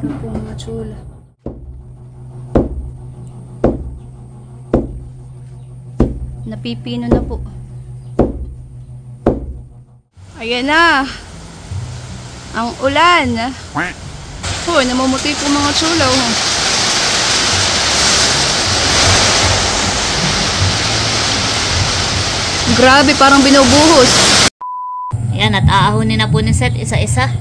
Sarap po mga chula. Napipino na po. Ayan na. Ang ulan. Hoy, namumuti po mga chula. Grabe, parang binubuhos. Ayan, at aahunin na po ni Seth isa-isa.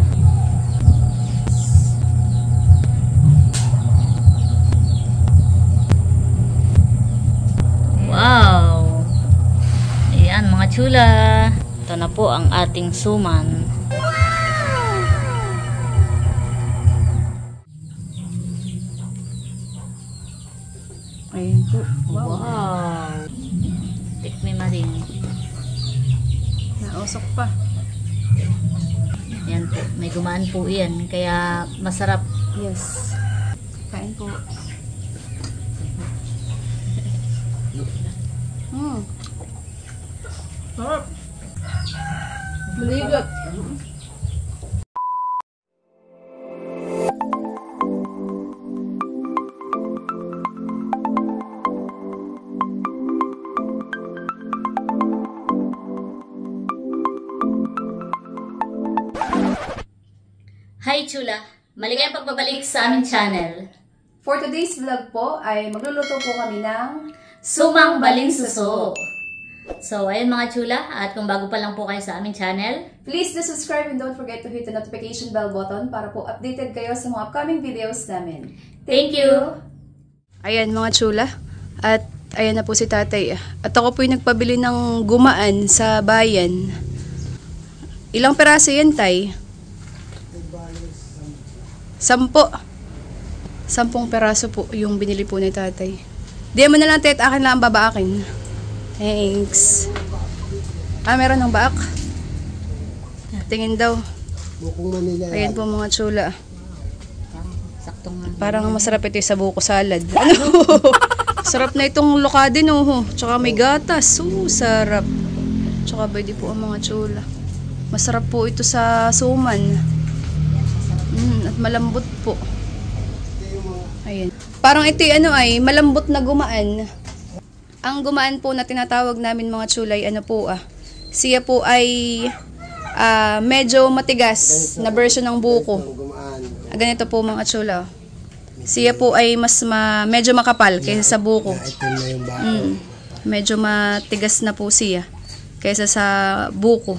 Wow! Ayan mga chula. Ito na po ang ating suman. Ayan po. Wow! Tikmi ma din. Nausok pa. Ayan po. May gumaan po yan. Kaya masarap. Yes. Kain po. Sarap. Maligat. Hi chula! Maligayang pagbabalik sa aming channel. For today's vlog po ay magluluto po kami ng Sumang Baling Suso. So, ayun mga chula, at kung bago pa lang po kayo sa aming channel, please do subscribe and don't forget to hit the notification bell button para po updated kayo sa mga upcoming videos namin. thank you! Ayan mga chula, at ayan na po si tatay. At ako po yung nagpabili ng gumaan sa bayan. Ilang peraso yan, tay? 10. 10 peraso po yung binili po ni tatay. Di mo na lang, tet, akin lang ang babaakin. Thanks. Meron ng baak. Tingin daw. Ayan po mga chula. Parang masarap ito sa buko salad. Ano? Sarap na itong lokadin, oh. Tsaka may gatas. Sarap. Tsaka pwede po ang mga chula. Masarap po ito sa suman. At malambot po. Ayan. Parang ito ay malambot na gumaan. Ang gumaan po na tinatawag namin mga chulay, siya po ay medyo matigas na version ng buko. Ganito po mga chula. Siya po ay medyo makapal kaysa sa buko. Medyo matigas na po siya kaysa sa buko.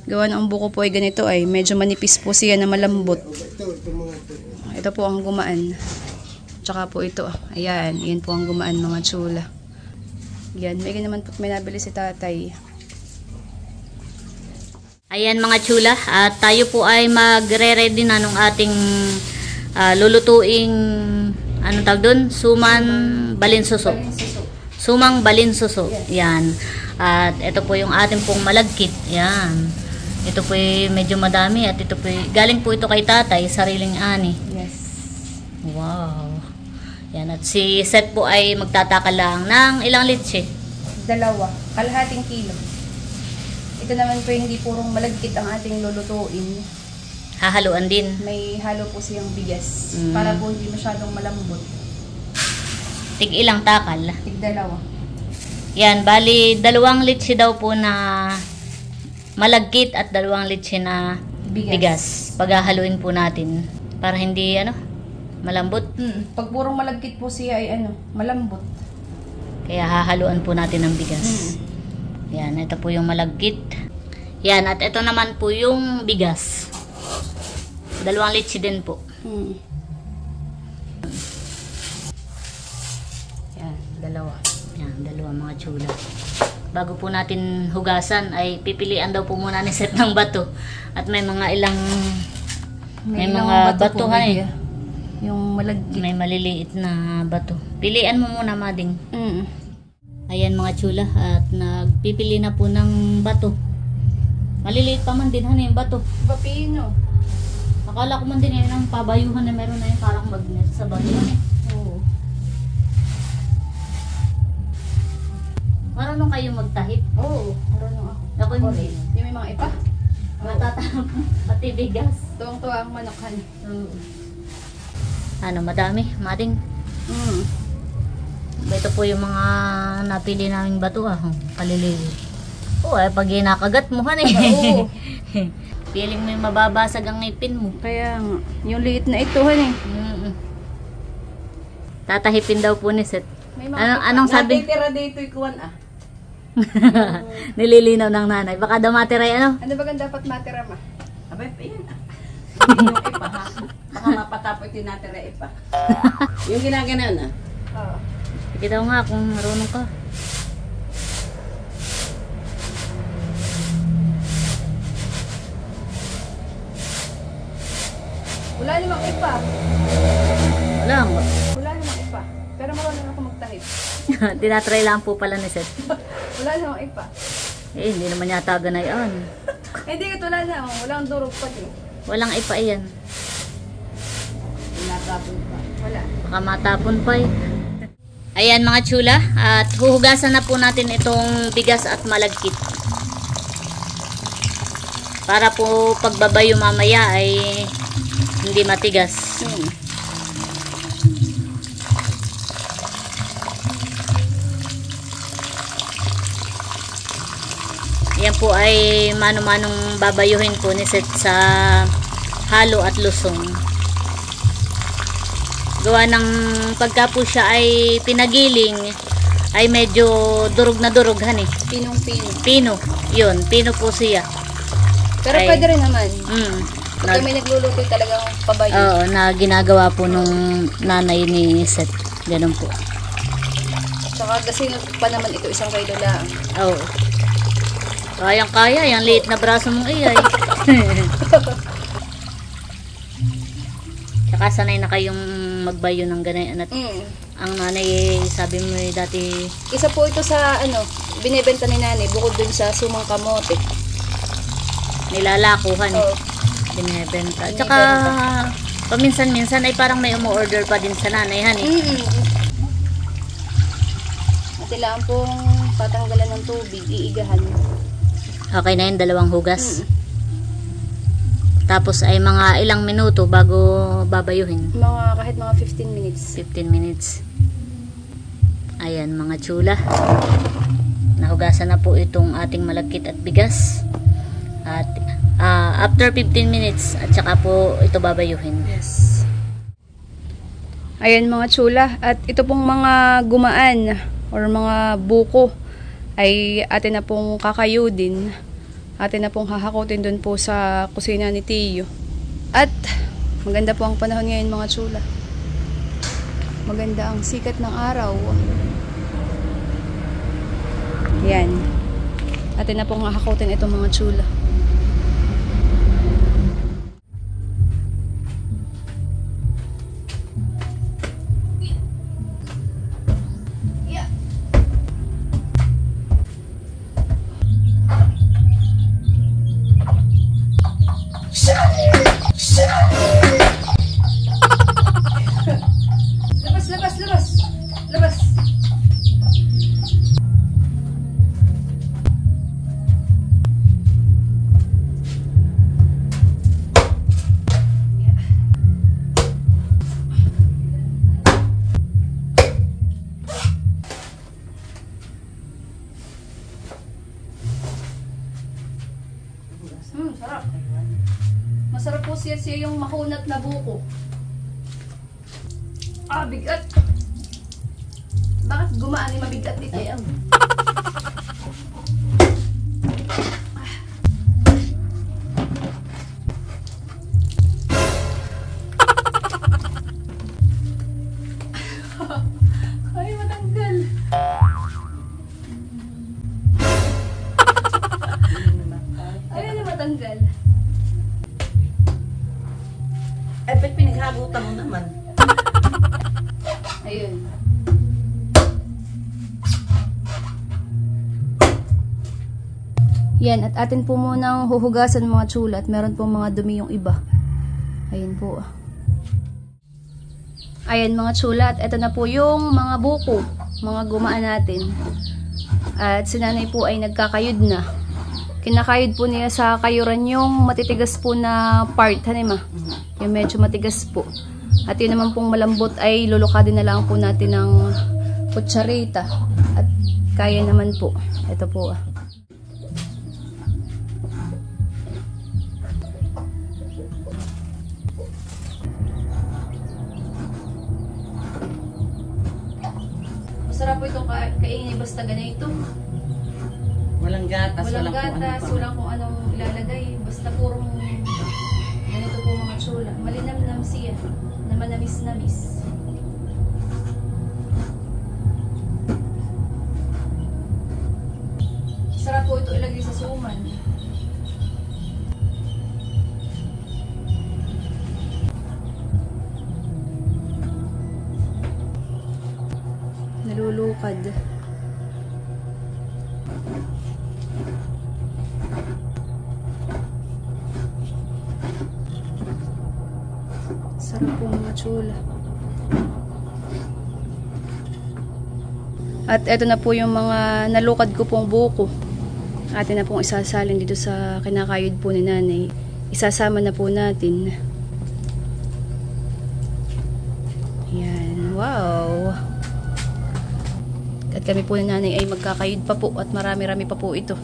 Gawa ng buko po ay ganito ay medyo manipis po siya na malambot. Ito po ang gumaan. Tsaka po ito. Ayan, yan po ang gumaan mga chula. Yan, may naman po may nabili si tatay. Ayan mga chula, at tayo po ay magre-ready na nung ating lulutuing, anong tawag doon? Suman Balin Suso. Sumang Balin Suso. Yan. At ito po yung ating pong malagkit. Yan. Ito po medyo madami at ito po galing po ito kay tatay, sariling ani. Yes. Wow. Yan, at si Seth po ay magtataka lang ng ilang litse? 2, kalahating kilo. Ito naman po hindi purong malagkit ang ating lulutuin. Hahaluan din. May halo po siyang bigas para po hindi masyadong malambot. Tig ilang takal? Tig 2. Yan, bali 2 litse daw po na malagkit at 2 litse na bigas. Paghahaluin po natin para hindi malambot. Pag purong malagkit po siya ay malambot. Kaya hahaluan po natin ng bigas. Yan, ito po yung malagkit. Yan, at ito naman po yung bigas. 2 litse din po. Yan, 2. Yan, 2 mga chula. Bago po natin hugasan ay pipilian daw po muna ni Seth ng bato. At may mga ilang mga bato yung malagkit. May maliliit na bato. Pilian mo muna, mading. Ayan mga chula, at nagpipili na po ng bato. Maliliit pa man din yung bato. Papino. Akala ko man din yun ang pabayuhan na meron na yung parang magnet sa bato. Oo. Marunong kayo magtahit? Oo, marunong ako. Ako hindi. Di may mga ipa? Matatanong pati bigas. Tuwang-tuwa ang manokhan. Oo. Ano, madami, mading. Ito po yung mga napili naming bato kaliliwi. Pag inakagat mo Oo. Feeling mo yung mababasag ang ngipin mo. Kaya nga, yung liit na ito Tatahipin daw po ni Seth. Anong sabi? Natitira dito ikuan Nililinaw ng nanay. Baka daw matiray ano? Ano ba dapat matira ma? Abay, yan Hindi yung ipa ha. Baka mapatapo ito natira ipa. Yung ginaganon Oo. Sige daw nga kung marunong ka. Wala namang ipa. Wala nga. Wala namang ipa. Pero marunong ako magtahip. Tinatry lang po pala ni Seth. Wala namang ipa. Hindi naman yata ganayon. Hindi ka wala na. Walang durog pa din. Walang ipa yan. Tinatapon pa. Wala. Baka matapon pa Ayan mga chula. At huhugasan na po natin itong bigas at malagkit. Para po pagbabayo mamaya ay hindi matigas. Yan po ay mano-manong babayuhin po ni Seth sa halo at lusong. Gawa ng pagka po siya ay pinagiling ay medyo durog na durog Pinong-pino. Pino. Yun, pino po siya. Pero pwede rin naman. Pag may nagluluto talagang pabayo. Oo, na ginagawa po nung nanay ni Seth. Ganun po. Tsaka kasi pa naman ito 1 kilo lang. Oo. Kayang-kaya, yung liit na braso mong iyay. Tsaka sanay na kayong magbayo ng ganayan. At ang nanay, sabi mo dati... Isa po ito sa binibenta ni nanay bukod dun sa sumang kamote. Nilalakuhan. Binibenta. Tsaka paminsan-minsan ay parang may umu-order pa din sa nanay. Kailangan pong patanggalan ng tubig, iigahan. Okay na yun, 2 hugas. Tapos ay mga ilang minuto bago babayuhin. Kahit mga 15 minutes. 15 minutes. Ayan mga chula. Nahugasan na po itong ating malagkit at bigas. At after 15 minutes at saka po ito babayuhin. Yes. Ayan mga chula. At ito pong mga gumaan or mga buko ay atin na pong kakayudin. Atin na pong hahakutin dun po sa kusina ni Tiyo. At maganda po ang panahon ngayon mga chula. Maganda ang sikat ng araw. Yan. Atin na pong hahakutin itong mga chula. Labas! Sarap. Masarap po siya yung mahunat na buko. Bigat. Bakit gumaan yung mabigat dito? Ay, matanggal. Ay, matanggal. Ay, ba't pinaghagutan mo naman? Ayun. Yan, at atin po munang huhugasan mga chula at meron pong mga dumi yung iba. Ayun po. Ayan mga chula, at ito na po yung mga buko, mga gumaan natin. At si nanay po ay nagkakayod na. Kinakayod po niya sa kayuran yung matitigas po na part, hanima. Yung medyo matigas po. At yun naman pong malambot ay lulukadin na lang po natin ng kutsarita. At kaya naman po. Ito po. Masarap po itong kainin basta ganito. Walang gatas, Walang kung ano gatas, pa. walang kung anong ilalagay. Basta purong ganito po mga tsula. Malinamnam siya. Na manamis-namis. Sarap po ito ilagay sa suman. Nalulukad. Sarap po mga tsula. At eto na po yung mga nalukad ko pong buko. Atin na pong isasalin dito sa kinakayod po ni nanay. Isasama na po natin. Yan. Wow! At kami po ni nanay ay magkakayod pa po at marami-rami pa po ito.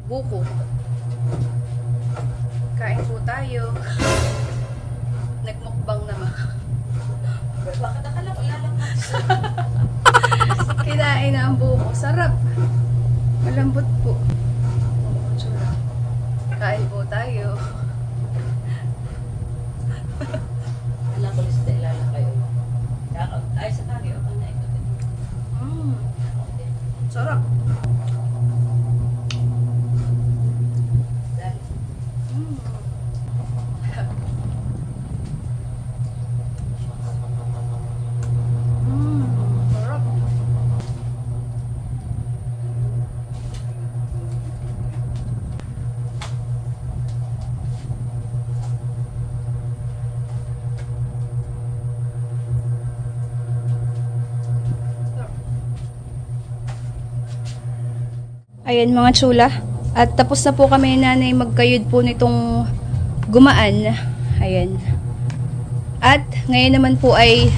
Buko. Kain po tayo. Nagmukbang naman. Bakit akala ko lalakad? Kinain na ang buko. Sarap. Malambot po. Kain po tayo. Wala ko lista ilala kayo. Ay, sa kagyo. Ano na ito? Sarap. Sarap. Ayan mga tsula. At tapos na po kami ni nanay magkayod po nitong gumaan. Ayan. At ngayon naman po ay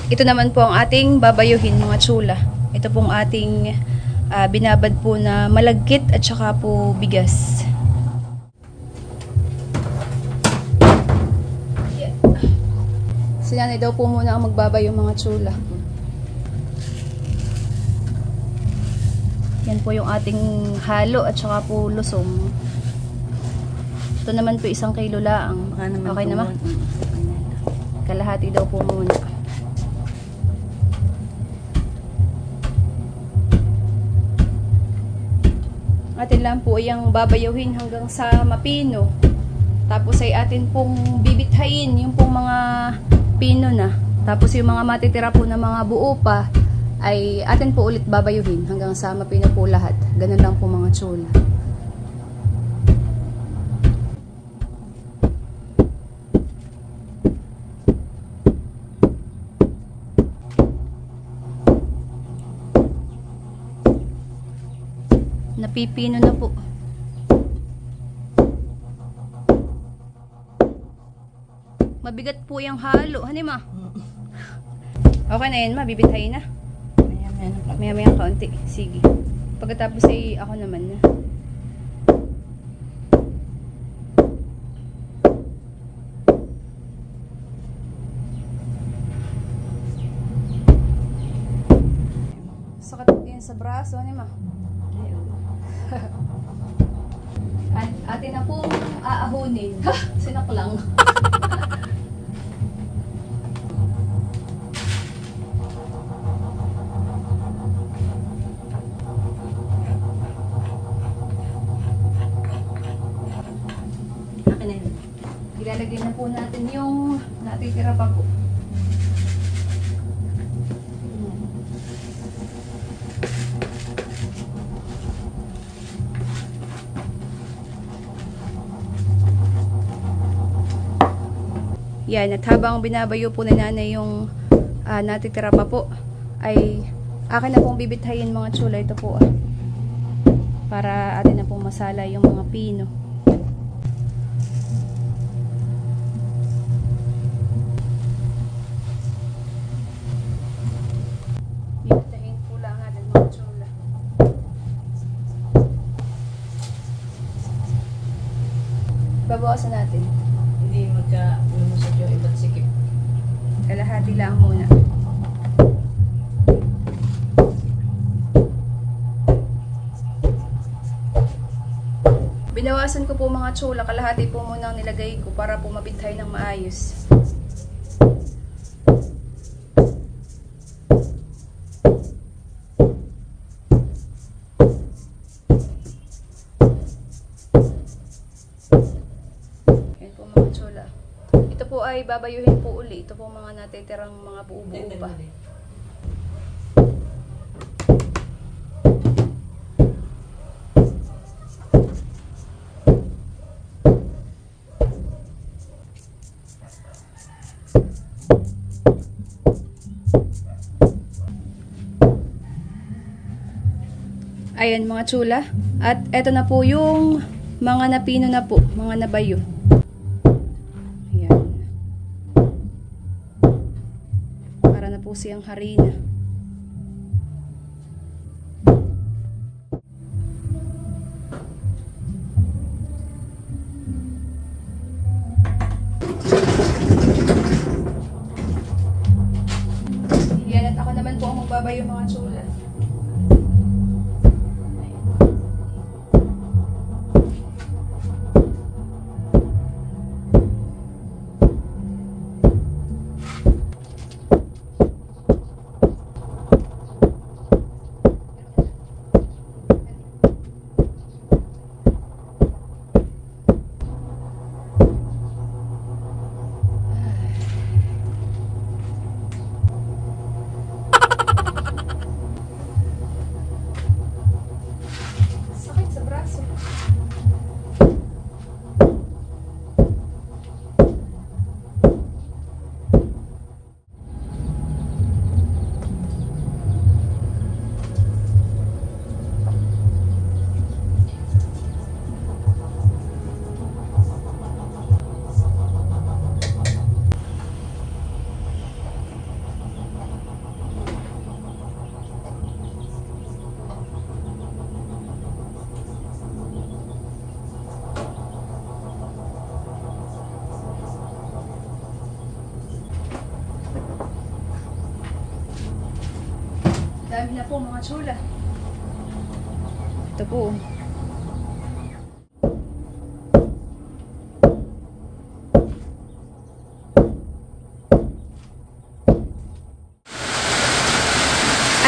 ito naman po ang ating babayuhin mga tsula. Ito pong ating binabad po na malagkit at saka po bigas. Yeah. Si nanay daw po muna ang magbabayo mga tsula. Yan po yung ating halo at saka po lusong. Ito naman po 1 kilo laang. Okay naman? Kalahati daw po muna. Atin lang po yung babayuhin hanggang sa mapino. Tapos ay atin pong bibithain yung pong mga pino na. Tapos yung mga matitira po na mga buo pa ay atin po ulit babayuhin hanggang sa mapino po lahat. Ganun lang po mga tsula. Napipino na po. Mabigat po yung halo. Hani ma? Okay na yun ma, bibithayin na. Maya-maya kaunti. Sige. Pagkatapos ay ako naman na. Sakit din sa braso, ni ma. At atin na pong aahunin. Ha! Sinaklang. Ilalagay na po natin yung natitira pa po. Yan, at habang binabayo po ni nanay yung natitira pa po, ay akin na pong bibithayin mga chula. Ito po para atin na pong masala yung mga pino. Bibithayin po lang natin mga chula. Babawasan natin. Hindi magka-lumusot yung iba't sikip. Kalahati lang muna. Binawasan ko po mga chula, kalahati po muna ang nilagay ko para po mabithay ng maayos. Yan po mga chula. Ito po ay babayuhin po uli. Ito po mga natitirang mga buo-buo pa. Ayan mga chula. At eto na po yung mga napino na po, mga nabayo. Ayan. Para na po siyang harina. Yan, at ako naman po ang magbabayo mga chula. Dami na po mga chula. Ito po.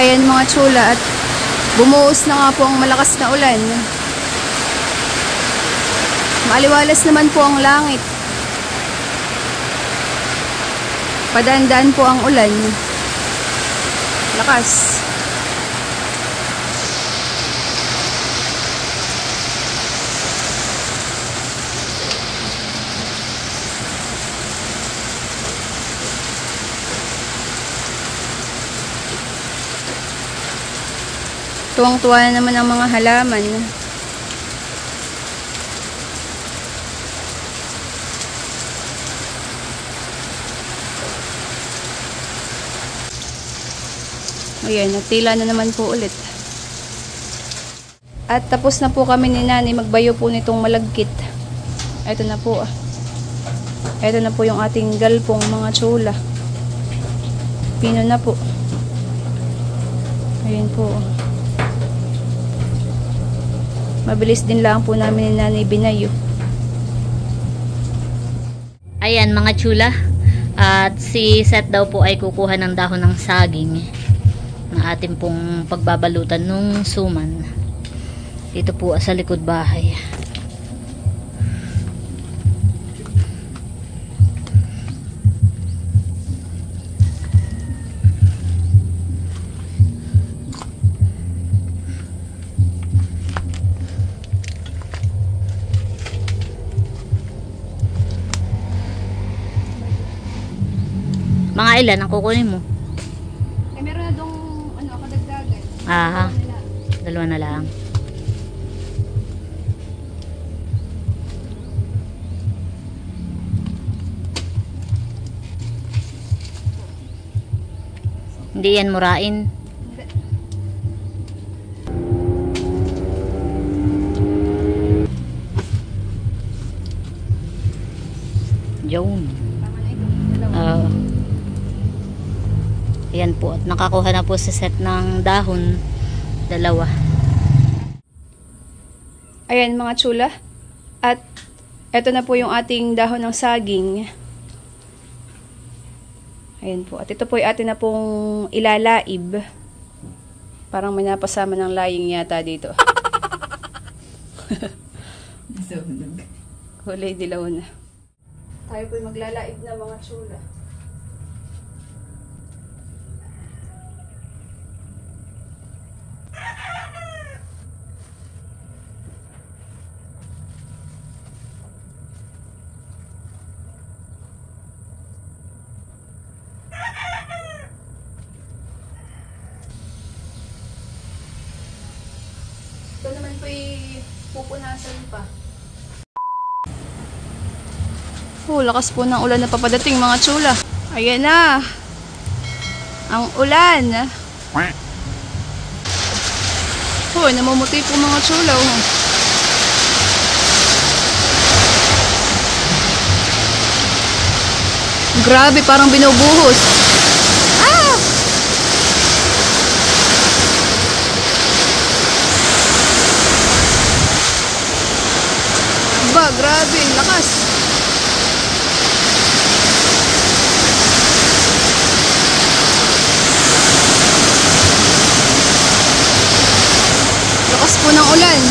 Ayan mga chula, at bumuhos na nga po ang malakas na ulan. Maaliwalas naman po ang langit. Padaan-daan po ang ulan. Lakas. Tuwang-tuwa na naman ang mga halaman. Ayan, nagtila na naman po ulit. At tapos na po kami ni nanay magbayo po nitong malagkit. Ito na po. Ito na po yung ating galpong mga chula. Pino na po. Ayan po. Mabilis din lang po namin ni nanay binayo. Ayan mga chula. At si Seth daw po ay kukuha ng dahon ng saging na ating pong pagbabalutan nung suman. Dito po sa likod bahay. Mga ilan ang kukunin mo? Eh, meron na dong, ano, kadagdagan. Ah, dalawa na lang. Hindi yan murain. Yun. Tama na ito. Dalawa. Ayan po. At nakakuha na po sa set ng dahon. Dalawa. Ayan mga chula. At eto na po yung ating dahon ng saging. Ayan po. At ito po yung atin na pong ilalaib. Parang may napasama ng laying yata dito. Kulay dilaw na. Tayo po yung maglalaib na mga chula. Ito naman po pupunasan pa. Oh, lakas po ng ulan na papadating mga chula. Ayan na. Ang ulan. Oh, namumuti po mga chula. Oh. Grabe, parang binubuhos. Ah! Ba, grabe, lakas. Lakas po ng ulan.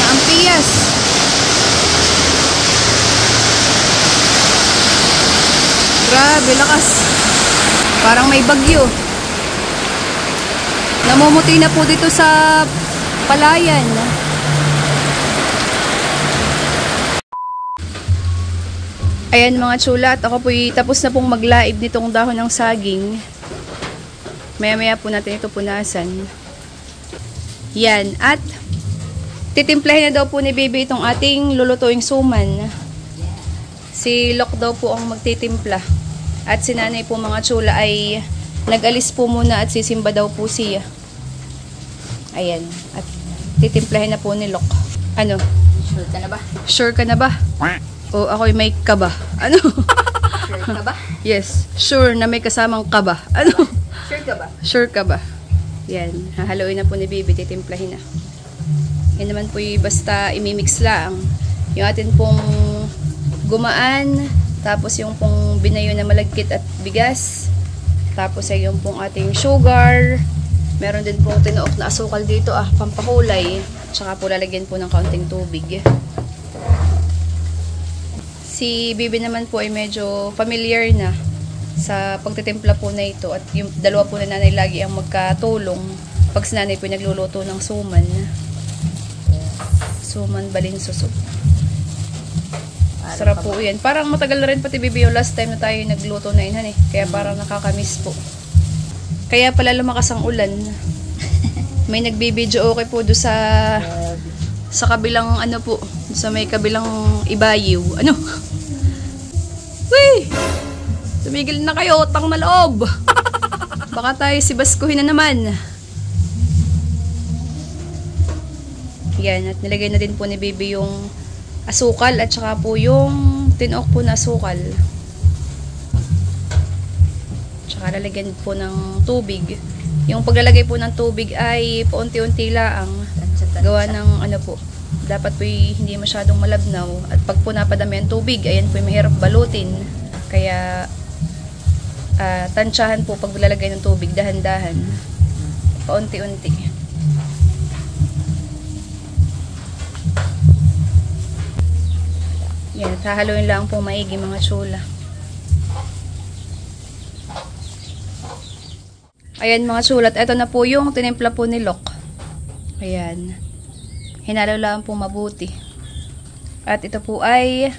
Ang piyas. Grabe, lakas. Parang may bagyo. Namumuti na po dito sa palayan. Ayan mga chula, at ako po tapos na pong maglaib nitong dahon ng saging. Maya-maya po natin ito punasan. Yan, at titimplahin na daw po ni Baby itong ating lulutuing suman. Si Lok daw po ang magtitimpla. At si Nanay po mga chula ay nag-alis po muna at sisimba daw po siya. Ayan. At titimplahin na po ni Lok. Ano? Sure ka na ba? Sure ka na ba? O ako'y may kaba. Ano? Sure ka ba? Yes. Sure na may kasamang kaba. Ano? Sure ka ba? Sure ka ba? Yan. Hahaluin na po ni Baby. Titimplahin na. Yan naman po basta imimix lang. Yung atin pong gumaan. Tapos yung pong binayo na malagkit at bigas. Tapos ay yung pong ating sugar. Meron din pong tinuok na asukal dito pampakulay. Tsaka po lalagyan po ng kaunting tubig. Si Bibi naman po ay medyo familiar na sa pagtitimpla po na ito. At yung dalawa po na nanay lagi ang magkatulong pag si nanay po nagluluto ng suman. Suman balinsuso. Sarap po yan. Parang matagal na rin pati Bibi yung last time na tayo nagluto na yun. Kaya parang nakakamiss po. Kaya pala lumakas ang ulan. May nagbibideo okay po do sa kabilang ano po. Sa may kabilang ibayiw. Ano? Uy! Tumigil na kayo. Utang na loob. Baka tayo si Baskuhin na naman. Yan. At nilagay na din po ni Baby yung asukal at saka po yung tinuok po na asukal. Tsaka lalagyan po ng tubig. Yung paglalagay po ng tubig ay paunti-unti lang. Gawa ng ano po. Dapat po hindi masyadong malabnaw. At pag po napadami ang tubig, ayan po mahirap balutin. Kaya tansyahan po pag lalagay ng tubig, dahan-dahan. Paunti-unti. Yan, hahaluin lang po maigi mga chula. Ayan mga sulat, ito na po yung tinimpla po ni Lok. Ayan. Hinalo lang po mabuti. At ito po ay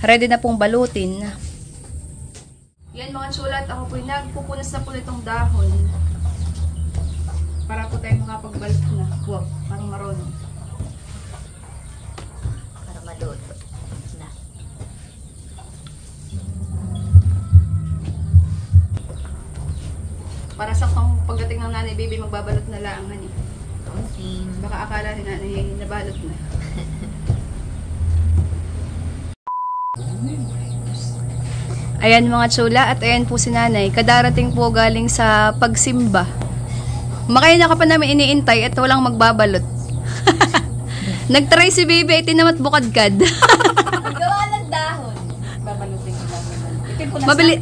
ready na pong balutin. Yan mga sulat, ako po nagpupunas na po nitong dahon. Para po tayo makapagbalot na. Huwag, parang marunong. Para maluto na. Para sa pagdating ng nanay baby, magbabalot na lang. Konting. Baka akala ni nanay nabalot na. Ayan mga tsula, at ayan po si nanay. Kadarating po galing sa pagsimba. Makaya na ka pa namin iniintay at walang magbabalot. Nagtry si baby, tinamat bukadkad. Gawa ng dahon. Babalutin ko lang naman. Mabili,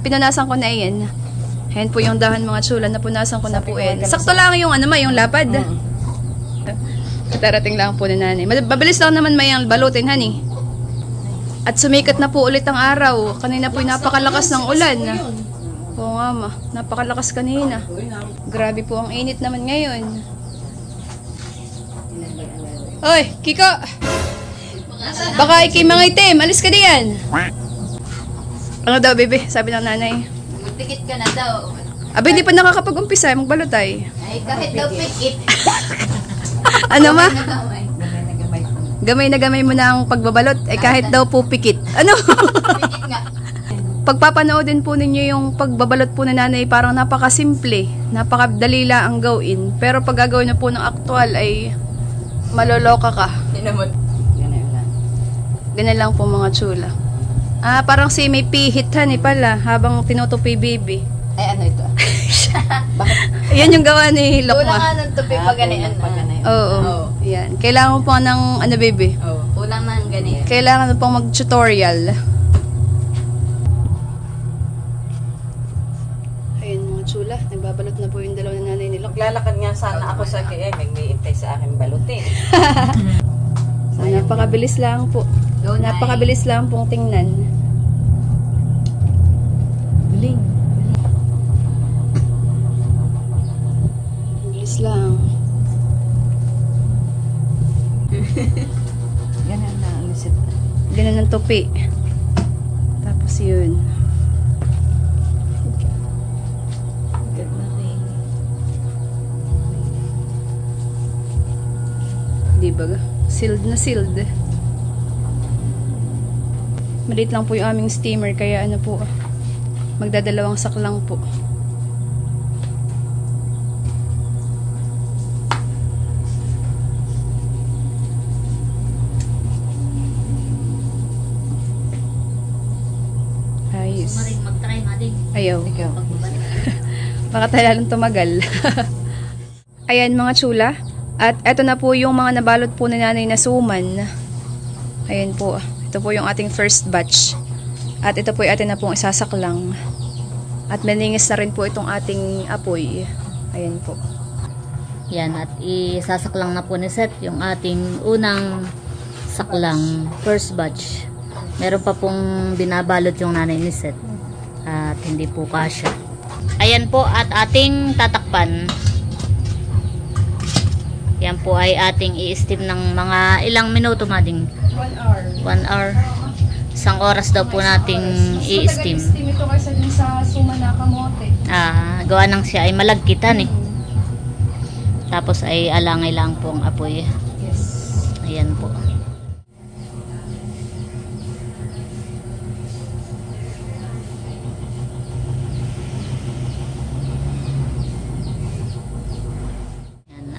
pinunasan ko na yan. Ayan po yung dahon mga tsula, napunasan ko na po yan. Sakto lang yung yung lapad. Kadarating lang po ni nanay. Mabilis lang naman may ang balutin, honey. At sumikat na po ulit ang araw. Kanina po napakalakas ng ulan. Oo nga ma, napakalakas kanina. Grabe po ang init naman ngayon. Oy, Kiko! Baka ikay mga itim, alis ka diyan. Ano daw, bebe? Sabi ng nanay. Magtikit ka na daw. Aba, hindi pa nakakapag-umpisa, magbalot ay. Ay, kahit daw pikit. Ano ma? Gamay. Gamay na gamay mo na ang pagbabalot, eh kahit daw po pikit. Ano? Pikit nga. Pagpapanoodin po ninyo yung pagbabalot po na nanay, parang napakasimple, napakadali lang ang gawin. Pero pag gagawin na po ng aktual ay maloloka ka. Tinamot. Ganun lang. Ganun lang po mga tsula. Parang si may pihitan pala habang tinutupi baby. Ay, ano ito? Bakit? Yan yung gawa ni Lokma. Kulang nga ng tupi pag ganyan. Oo. Yan. Kailangan mo po ng baby. Oo. Kulang ng ganyan. Kailangan mo pong mag-tutorial. Ayan mga tsula. Nagbabalot na po yung dalawa na nanay ni Lok. Maglalakad nga sana ako sa kaya mag-iintay sa akin balutin. Napakabilis lang po. Napakabilis lang pong tingnan. Biling. Bilis lang. Ganun na ang isip. Ganun ang tupi. Tapos yun. Diba? Sealed na sealed. Maliit lang po yung aming steamer, kaya ano po, magdadalawang sak lang po. Ayos. Maring mag-try nga din. Ayaw. Ikaw. Pagbabalik. Baka tayo lalong tumagal. Ayan mga tsula. At eto na po yung mga nabalot po na nanay na suman. Ayan po. Ito po yung ating first batch. At ito po yung atin na pong isasaklang. At maningis na rin po itong ating apoy. Ayan po. Yan, at isasaklang na po ni Seth yung ating unang saklang first batch. Meron pa pong binabalot yung nanay ni Seth. At hindi po kasya. Ayan po, at ating tatakpan. Yan po ay ating i-steam ng mga ilang minuto mading. 1 hour. 1 hour. Isang oras daw po nating i-steam. Steam ito kaysa dun sa suman na kamote. Gawa nang siya ay malagkitan eh. Tapos ay alangay lang po ang apoy. Yes. Ayan po.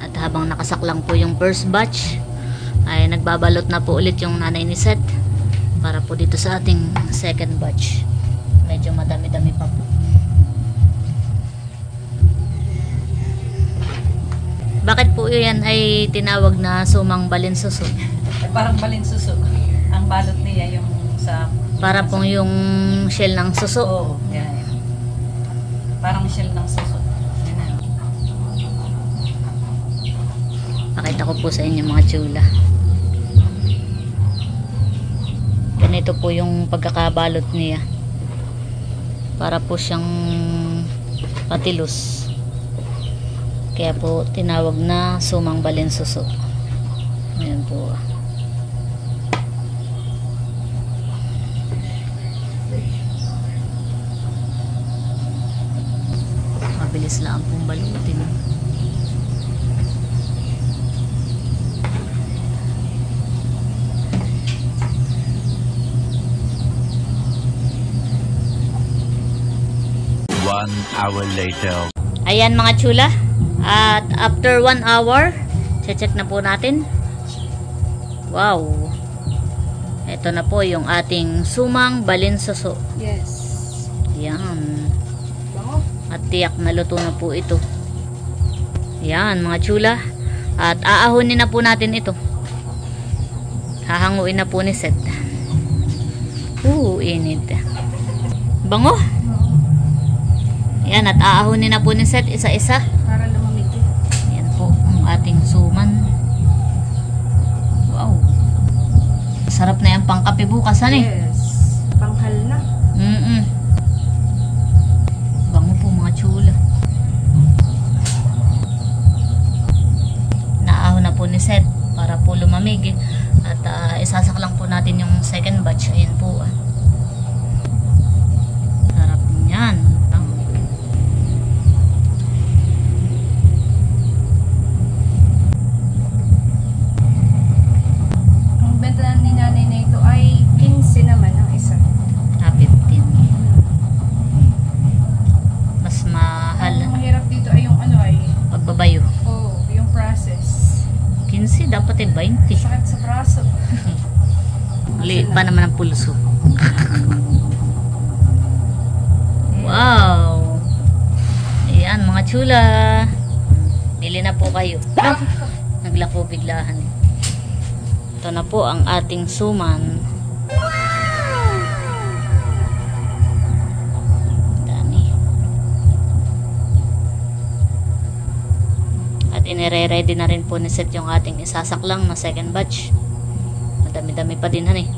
At habang nakasaklang po yung first batch, ay nagbabalot na po ulit yung nanay ni Seth para po dito sa ating second batch. Medyo madami-dami pa po. Bakit po yan ay tinawag na sumang balinsuso? Parang balinsuso. Ang balot niya yung sa... Para pong yung shell ng suso. Oo. Yan. Parang shell ng suso. Pakita ko po sa inyo mga tsula. Ganito po yung pagkakabalot niya. Para po siyang patilos. Kaya po tinawag na sumang balinsuso. Ayan po. Mabilis lang pong balutin. One hour later. Ayan mga chula. At after 1 hour, check na po natin. Wow. Ito na po yung ating sumang balinsuso. Yes. Yan. Bango. At tiyak na luto na po ito. Yan mga chula. At aahonin na po natin ito. Hahanguin na po ni Seth. Init. Bango. Yan, at aahonin na po ni Seth isa-isa. Para lumamig. Yan po ang ating suman. Wow. Sarap na yan pang kape bukas, ano eh? Yes. Panghal na. Bango po mga chula. Naahon na po ni Seth para po lumamig. At isasak lang po natin yung second batch. Ayan po. Sarap niyan. Ang benta ni nanay na ito ay 15 naman ang isa. 15. Mas mahal. Ang mahirap dito ay yung ano ay, Pagbabayo. yung process. 15, dapat 20. Sakit sa braso. Liit pa naman ang pulso. Wow! Ayan mga chula. Bili na po kayo. Naglako biglahan. Ito na po ang ating suman. Dami. At inire-ready na rin po ni Seth yung ating isasaklang na second batch. Madami-dami pa din han eh.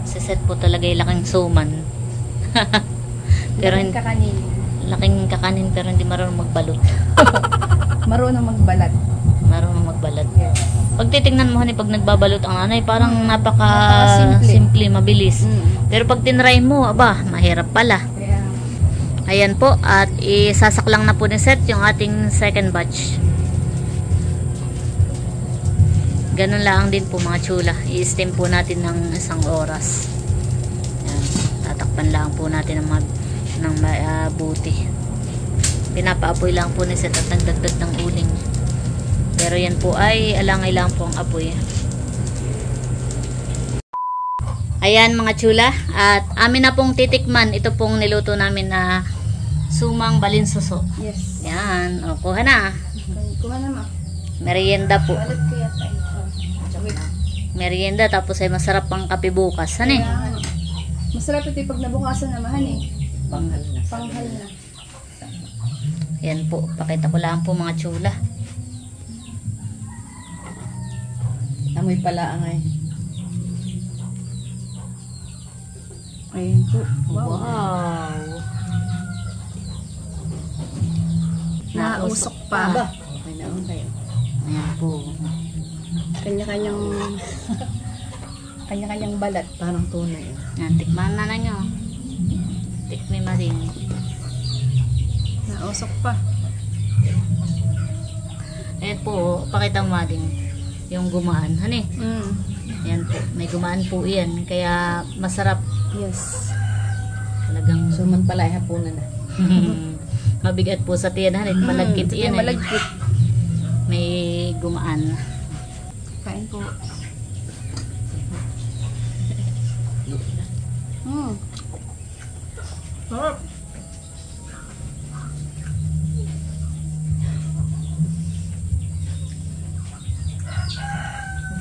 Si Seth po talaga yung laking suman. Pero hindi Kakanin. laking kakanin pero hindi marunong magbalot. Marunong magbalat. Marunong magbalat. Yes. Pag titingnan mo hani pag nagbabalot ang nanay, parang Napaka-simple. simple, mabilis. Mm. Pero pag tinry mo, aba, mahirap pala. Kaya, Ayan po, at isasaklang na po ni Seth yung ating second batch. Ganun lang din po mga chula. I-steam po natin ng 1 oras. Ayan. Tatakpan lang po natin ng mabuti. Pinapaapoy lang po ni Seth at nagdagdag ng uling. Pero yan po ay alangay lang po ang apoy. Ayan mga chula, at amin na pong titikman ito pong niluto namin na sumang balinsuso. yes. Yan, o kuha na. Kuha naman. Merienda po. Balat kaya tayo. Merienda tapos ay masarap pang kape bukas. Ano eh? Masarap ito yung pag nabukasan naman eh. Panghal na. Panghal na. Yan po, pakita ko lang po mga chula. Amoy pala ang ay. Ayun po. Wow. Nausok pa. Aba, okay na kayo. Ayan po. Kanya-kanyang kanya-kanyang balat. Parang tunay. Yan, tikman na nyo. Tikmi marin. Nausok pa. Ayan po, pakita mo din yung gumaan. Ano eh? Yan po, may gumaan po yan. Kaya masarap. Yes. Talagang Suman pala ay hapunan na. mabigat po sa tiyan. Ano, malagkit yan. Malagkit. May gumaan. Kain po. Sarap.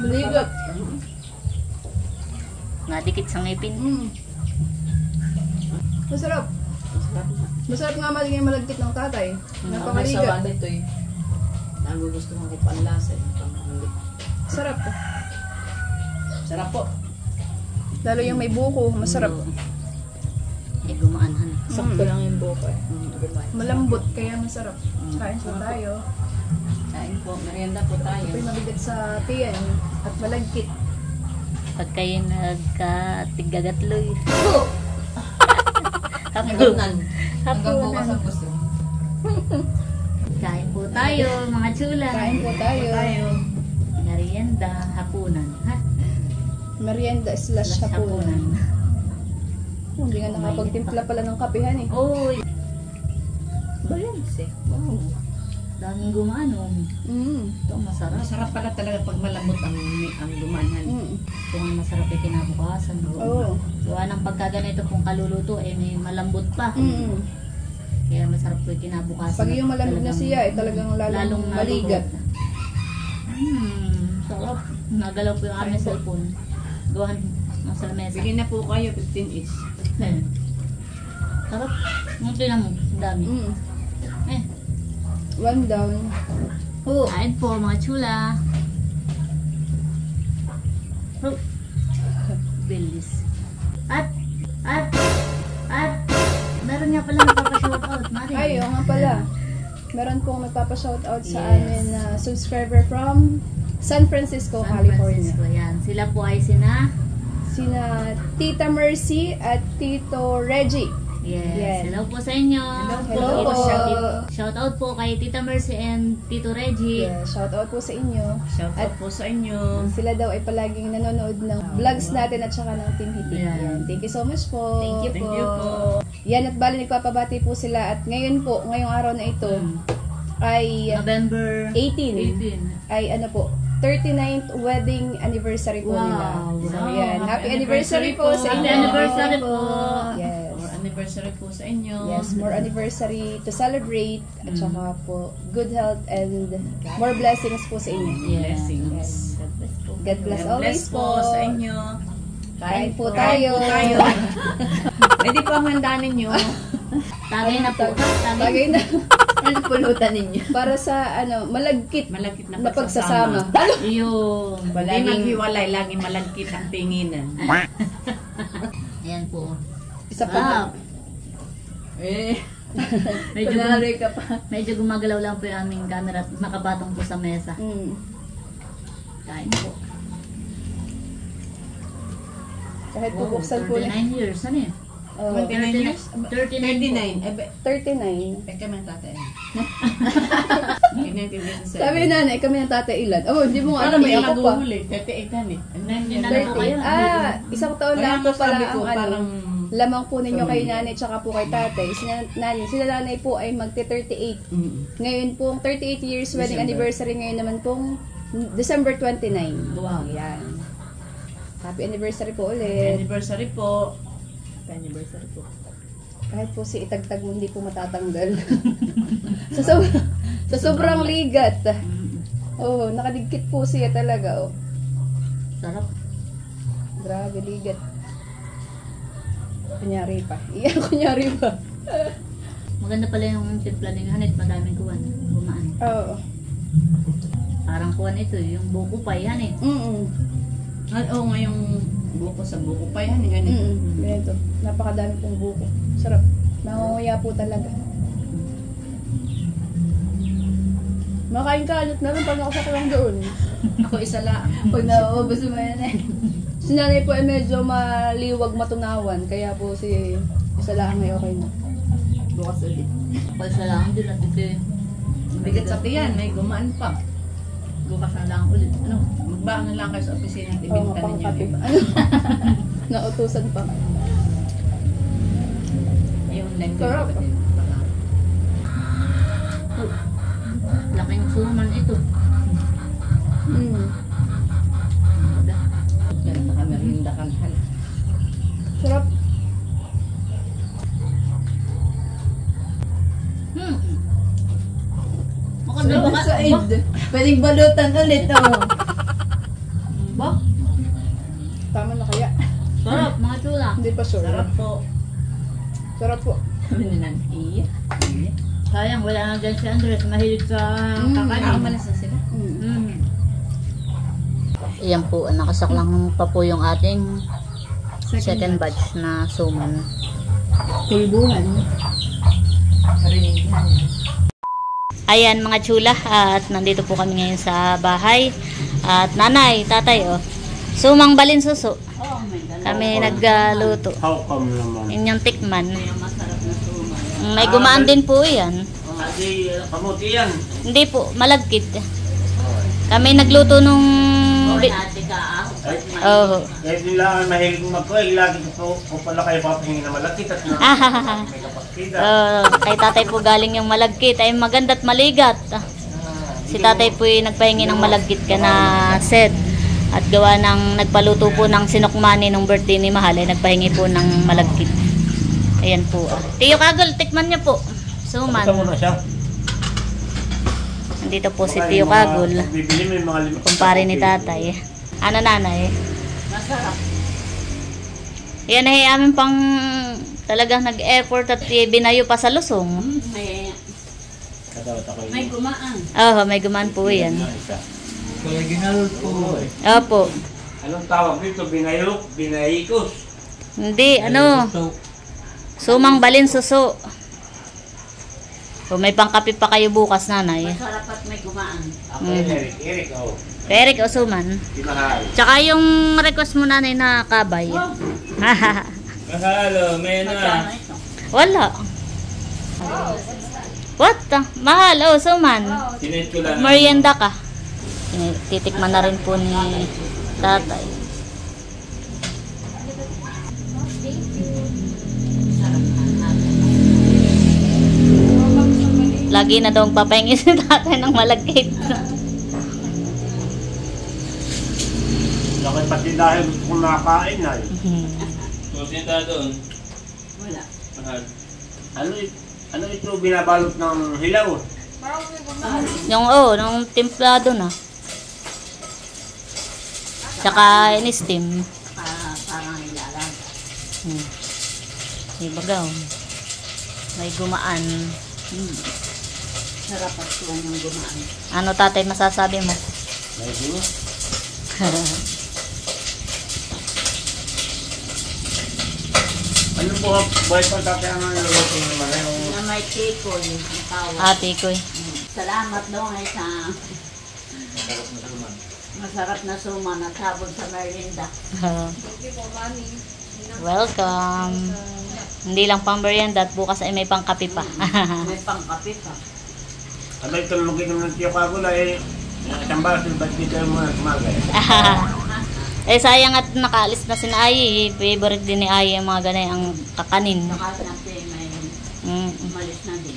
Maligot. Nadikit sa ngipin. Masarap. Masarap nga maligay malagkit ng tatay. May Napakaligat. sawa nito eh. Nagugustuhan ko panlasa eh. Sarap. Sarap po. Lalo yung may buko, masarap. Eh, gumaan han. Sakto lang yung buko eh. Malambot, kaya masarap. Kain po tayo. Kain po, merienda po tayo. Ito'y mabigat sa tiyan at malagkit. Pag kayo nagkatigagatloy. Hanggang Hapunan. bukas ang gusto. Kain po tayo, mga chula. Kain po tayo. Merienda, hapunan. Ha? Merienda slash hapunan. Hindi nga nakapagtimpla pala ng kapihan eh. Uy, Balance eh. Wow. daming gumaan. Oh. Ito, masarap. Masarap pala talaga pag malambot ang dumanhan. Kung ang masarap ay kinabukasan. Oo. Gawa ng pagkaganito kung kaluluto, eh may malambot pa. Kaya masarap po yung kinabukasan. Pag yung malamig na siya, eh talagang lalong maligat. Sarap. Nagalaw po yung aming cellphone. Gawan ng sa lamesa. Bigyan na po kayo 15 each. Sarap. Ang tinan mo, ang dami. Eh, One down. kain po mga chula. Oh. Bilis. At, meron nga pala nagpapa-shoutout, Mari. Ay, oo nga pala. Meron pong nagpapa-shoutout sa amin na subscriber from San Francisco, San California. Francisco, yan. Sila po ay sina Tita Mercy at Tito Reggie. Yes. Yes. Hello po sa inyo. Hello po. Shout out po kay Tita Mercy and Tito Reggie. Yeah, shoutout po sa inyo. Shout out At po sa inyo. sila daw ay palaging nanonood ng vlogs natin at saka ng Team Hitik. Yeah. Yan. Thank you so much po. Thank you po. Yan, at bali nagpapabati po sila at ngayon po, ngayong araw na ito ay November 18 ay ano po, 39th wedding anniversary po nila. Wow. So Wow. yan, happy anniversary po sa Happy inyo. anniversary po. Yes. More anniversary po sa inyo. Yes, more anniversary to celebrate at saka po good health and more blessings po sa inyo. Blessings. Yes. God bless po. God bless God always bless po sa inyo. Kain po tayo. Pwede po ang handa ninyo. Tagay na po. Bagay na Ano pulutan ninyo? para sa malagkit Malagkit na na pagsasama. Yung Hindi maghiwalay, lagi malagkit ang tinginan. Ayan po. Isa Wow. pa. Medyo, Kunwari ka pa. medyo gumagalaw lang po yung aming camera at nakabatong po sa mesa. Kain po. Kahit Wow, bubuksan po 39 years. Ano yun? 29 years? 39 39. 39. Eh, kami ang tatay. 1987. Sabi ni nanay, kami ng tatay ilan. Oh, hindi mo nga Para alam, may ako pa. maguhuli. 38 yan eh. Hindi na lang po kayo. Isang taon Kaya lang po pala sabi ko, ang parang lamang po ninyo kay nanay tsaka po kay tatay. Sila nanay po ay magte-38. Ngayon pong 38 years wedding December. anniversary, ngayon naman pong December 29. Wow. Yan. Happy anniversary po Happy ulit. anniversary po. Happy anniversary po. Kahit po si itagtag mo, hindi po matatanggal. sa sobrang ligat. Oh, nakadigkit po siya talaga. Oh. Sarap. Grabe, ligat. Kunyari pa. Iyan, kunyari pa. Maganda pala yung timpla ng hanit. Madaming kuwan. Gumaan. Oo. Parang kuwan ito. Yung buko pa yan eh. Oo, ngayong buko sa buko pa yan. Ganun. Ganito. Napakadami pong buko. Sarap. Nangunguya po talaga. Makain ka ulit na rin pag nakasakit lang doon. Ako isa lang. Pag nauubos mo yan eh. Si nanay po ay medyo maliwag matunawan. Kaya po si isa lang ay okay na. Bukas ulit. Palsa lang din at ito eh. Bigat sa tiyan, may gumaan pa. Bukas na lang ulit. Ano, magbaang na lang kayo sa opisina at Oo, ibinta ninyo. mapangkapi. Diba? Ano? Nautusan pa. Yung line ko. Sarap. Laking suman ito. Ganito ka merinda kanhal. Sarap. Makanda ba ka? Pwedeng balutan ulit oh. Ba? Tama na kaya. Sarap, mga chula. Hindi pa sure. Sarap po. Sarap po. Sabi ni Nan, iya. Sayang, wala na dyan si Andres. Mahilig sa kakanin. Nakamalas na sila. Ayan po, nakasaklang pa po yung ating second batch na suman. pulbuhan. Ayan mga chula, at nandito po kami ngayon sa bahay. At nanay, tatay, oh. Sumang balinsuso. Oh, may dalawa. Kami nagluto. How come naman? Inyong tikman. Masarap na suman. May gumaan din po yan. Adi, kamuti yan. Hindi po, malagkit. Kami nagluto nung... Ate ka Oh. Kahit nila mahilig magkuhay, lagi ko pala kayo papahingin na malakit at na may kapakita. Kay tatay po galing yung malagkit. Ay maganda't maligat. Si tatay po yung nagpahingi ng malagkit ka na set. At gawa ng nagpaluto po ng sinokmani nung birthday ni Mahal, ay nagpahingi po ng malagkit. Ayan po. Tiyo Kagol, tikman niyo po. Suman. Ito muna siya. Nandito po si Tiyo Kagol. Bibili mo yung mga Kumpare ni tatay. Ano nanay? Masarap. Yan ay amin pang talagang nag-effort at binayo pa sa lusong. May gumaan. Oo, may gumaan po yan. Original po. Opo. Anong tawag dito? Binayok? Binayikos? Hindi, ano? Sumang balinsuso. O may pangkapi pa kayo bukas, nanay. Masarap at may gumaan. Ako Eric, oh. Eric o suman. Di mahal. Tsaka yung request mo, nanay, na kabay. Mahalo, may Magkano ito? Wala. What? Mahal, oh, suman. Sinit ko lang. Merienda ka. Titikman na rin po ni tatay. Lagi na daw papahingi si tatay ng malagkit. Laki pati dahil gusto kong nakain na eh. Sinta doon. Wala. Mahal. Ano ito binabalot ng hilaw? Yung nung templado na. Tsaka in-steam. Parang ilalag. Ibagaw. May gumaan. Sarap at suwan yung gumaan. Ano tatay masasabi mo? May gulo. Ano po, boy pa tatay ang luluto naman yung... Na may tikoy yung tawag. Ate ko eh. Salamat daw ay sa masarap na suman at habon sa merienda. Welcome. Hindi lang pang merienda at bukas ay may pangkape pa. May pangkape pa. Abay ito maginom ng Tiyo Kagula eh. Isang baso, ba't di kayo muna kumagay? Eh sayang at nakaalis na si Ai. Favorite din ni Ai ang mga ganay ang kakanin. Baka natin may Mm. umalis na din.